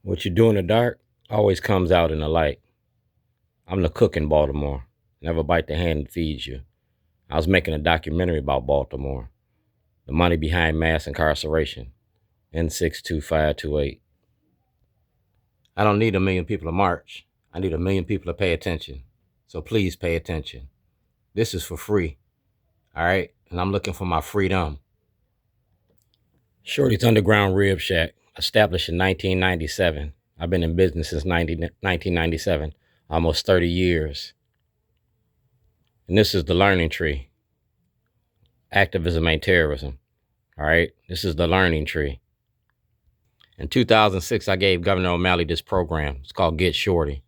What you do in the dark always comes out in the light. I'm the cook in Baltimore. Never bite the hand that feeds you. I was making a documentary about Baltimore, the money behind mass incarceration, N62528. I don't need a million people to march. I need a million people to pay attention. So please pay attention. This is for free, all right? And I'm looking for my freedom. Shorty's Underground Rib Shack, established in 1997. I've been in business since 1997, almost 30 years. And this is the learning tree. Activism ain't terrorism, all right? This is the learning tree. In 2006, I gave Governor O'Malley this program. It's called Get Shorty.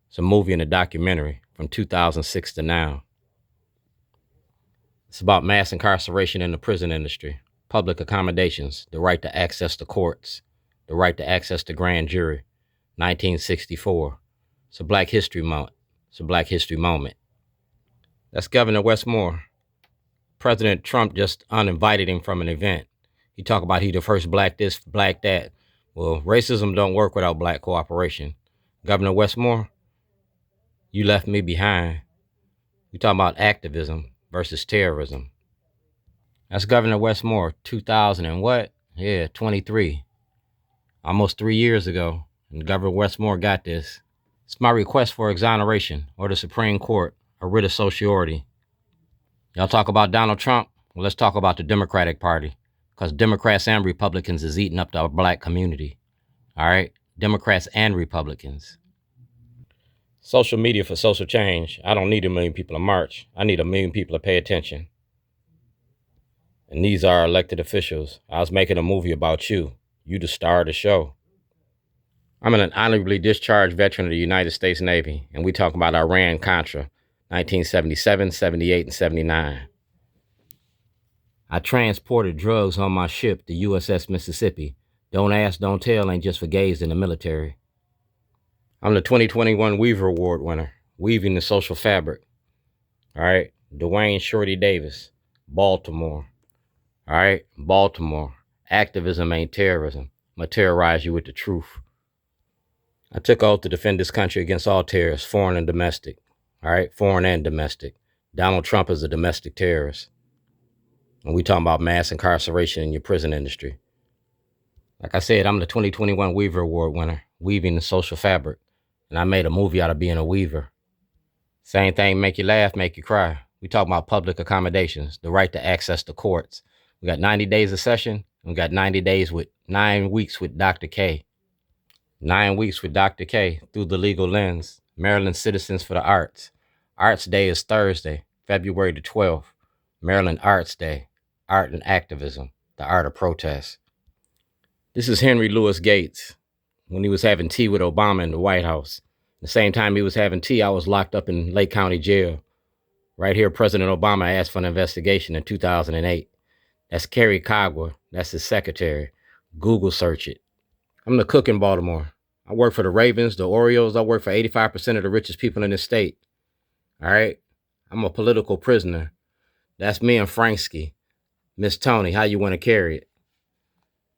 It's a movie and a documentary from 2006 to now. It's about mass incarceration in the prison industry, public accommodations, the right to access the courts, the right to access the grand jury, 1964. It's a Black History Month. It's a Black History moment. That's Governor Westmore. President Trump just uninvited him from an event. He talked about he the first black this, black that. Well, racism don't work without black cooperation. Governor Westmore, you left me behind. We talking about activism versus terrorism. That's Governor Westmore, 2000 and what? Yeah, 23. Almost 3 years ago. And Governor Westmore got this. It's my request for exoneration or the Supreme Court, a writ of certiorari. Y'all talk about Donald Trump? Well, let's talk about the Democratic Party, because Democrats and Republicans is eating up the black community. All right? Democrats and Republicans. Social media for social change. I don't need a million people to march. I need a million people to pay attention. And these are elected officials. I was making a movie about you. You the star of the show. I'm an honorably discharged veteran of the United States Navy, and we talk about Iran-Contra, 1977, 78, and 79. I transported drugs on my ship, the USS Mississippi. Don't ask, don't tell ain't just for gays in the military. I'm the 2021 Weaver Award winner, Weaving the Social Fabric. All right, Dwayne Shorty Davis, Baltimore. All right, Baltimore. Activism ain't terrorism. I'm going to terrorize you with the truth. I took oath to defend this country against all terrorists, foreign and domestic. All right, foreign and domestic. Donald Trump is a domestic terrorist. And we talking about mass incarceration in your prison industry. Like I said, I'm the 2021 Weaver Award winner, Weaving the Social Fabric. And I made a movie out of being a weaver. Same thing, make you laugh, make you cry. We talk about public accommodations, the right to access the courts. We got 90 days of session. We got 90 days with 9 weeks with Dr. K. 9 weeks with Dr. K through the legal lens. Maryland Citizens for the Arts. Arts Day is Thursday, February the 12th. Maryland Arts Day. Art and activism. The art of protest. This is Henry Louis Gates when he was having tea with Obama in the White House. The same time he was having tea, I was locked up in Lake County Jail. Right here, President Obama asked for an investigation in 2008. That's Kerry Cogwa. That's his secretary. Google search it. I'm the cook in Baltimore. I work for the Ravens, the Orioles. I work for 85% of the richest people in this state. All right? I'm a political prisoner. That's me and Franksky. Miss Tony, how you want to carry it?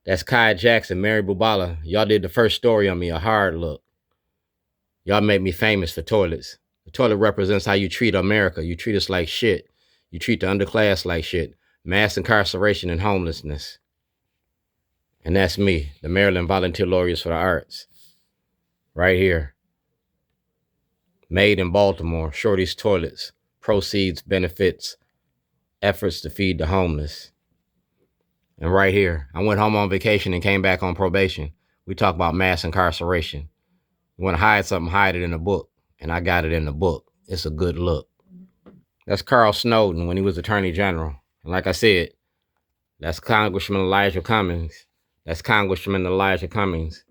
That's Kai Jackson, Mary Bubala. Y'all did the first story on me, A Hard Look. Y'all made me famous for toilets. The toilet represents how you treat America. You treat us like shit. You treat the underclass like shit. Mass incarceration and homelessness. And that's me, the Maryland Volunteer Lawyers for the Arts. Right here. Made in Baltimore, Shorty's Toilets. Proceeds, benefits, efforts to feed the homeless. And right here, I went home on vacation and came back on probation. We talk about mass incarceration. You want to hide something, hide it in a book. And I got it in the book. It's a good look. That's Carl Snowden when he was Attorney General. And like I said, that's Congressman Elijah Cummings. That's Congressman Elijah Cummings.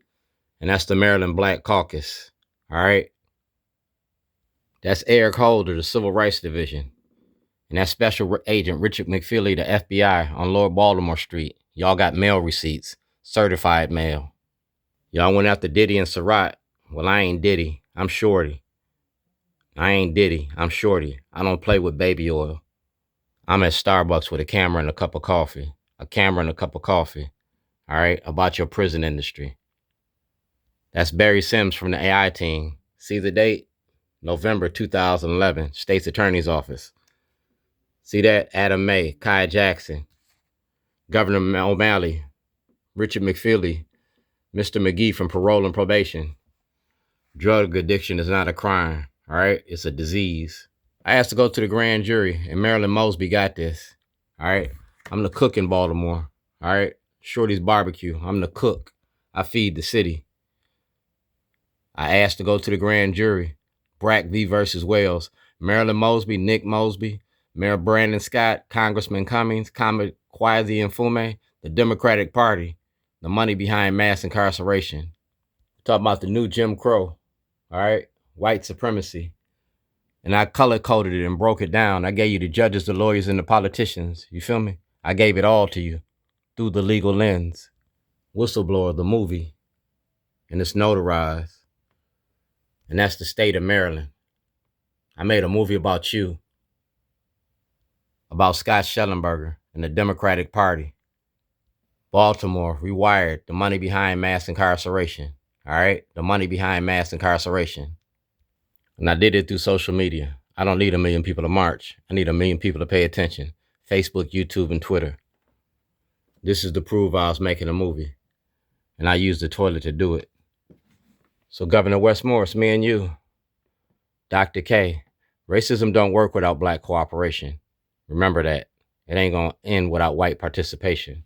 And that's the Maryland Black Caucus. All right? That's Eric Holder, the Civil Rights Division. And that's Special Agent Richard McFeely, the FBI, on Lower Baltimore Street. Y'all got mail receipts, certified mail. Y'all went after Diddy and Surratt. Well, I ain't Diddy. I'm Shorty. I ain't Diddy. I'm Shorty. I don't play with baby oil. I'm at Starbucks with a camera and a cup of coffee. A camera and a cup of coffee. All right? About your prison industry. That's Barry Sims from the AI team. See the date? November 2011, State's Attorney's Office. See that? Adam May, Kai Jackson, Governor O'Malley, Richard McFeely, Mr. McGee from Parole and Probation. Drug addiction is not a crime, all right? It's a disease. I asked to go to the grand jury, and Marilyn Mosby got this, all right? I'm the cook in Baltimore, all right? Shorty's Barbecue. I'm the cook. I feed the city. I asked to go to the grand jury. Brack v. versus Wells. Marilyn Mosby, Nick Mosby, Mayor Brandon Scott, Congressman Cummings, Kwasi and Fume, the Democratic Party, the money behind mass incarceration. Talking about the new Jim Crow, all right? White supremacy. And I color-coded it and broke it down. I gave you the judges, the lawyers, and the politicians. You feel me? I gave it all to you through the legal lens. Whistleblower, the movie, and it's notarized. And that's the state of Maryland. I made a movie about you, about Scott Schellenberger and the Democratic Party. Baltimore, Rewired, the money behind mass incarceration. All right? The money behind mass incarceration. And I did it through social media. I don't need 1 million people to march. I need 1 million people to pay attention. Facebook, YouTube, and Twitter. This is to prove I was making a movie. And I used the toilet to do it. So Governor Westmore, it's me and you. Dr. K, racism don't work without black cooperation. Remember that. It ain't gonna end without white participation.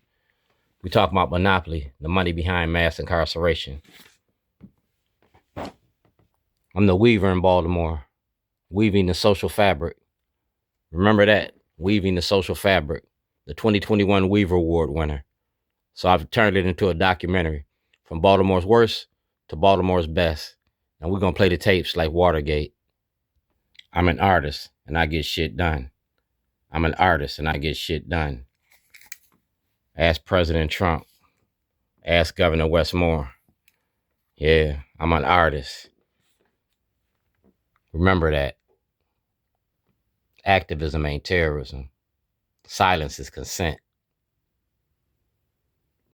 We talk about monopoly, the money behind mass incarceration. I'm the weaver in Baltimore, weaving the social fabric. Remember that, weaving the social fabric, the 2021 Weaver Award winner. So I've turned it into a documentary, from Baltimore's worst to Baltimore's best. And we're gonna play the tapes like Watergate. I'm an artist and I get shit done. I'm an artist and I get shit done. Ask President Trump. Ask Governor Westmore. Yeah, I'm an artist. Remember that. Activism ain't terrorism. Silence is consent.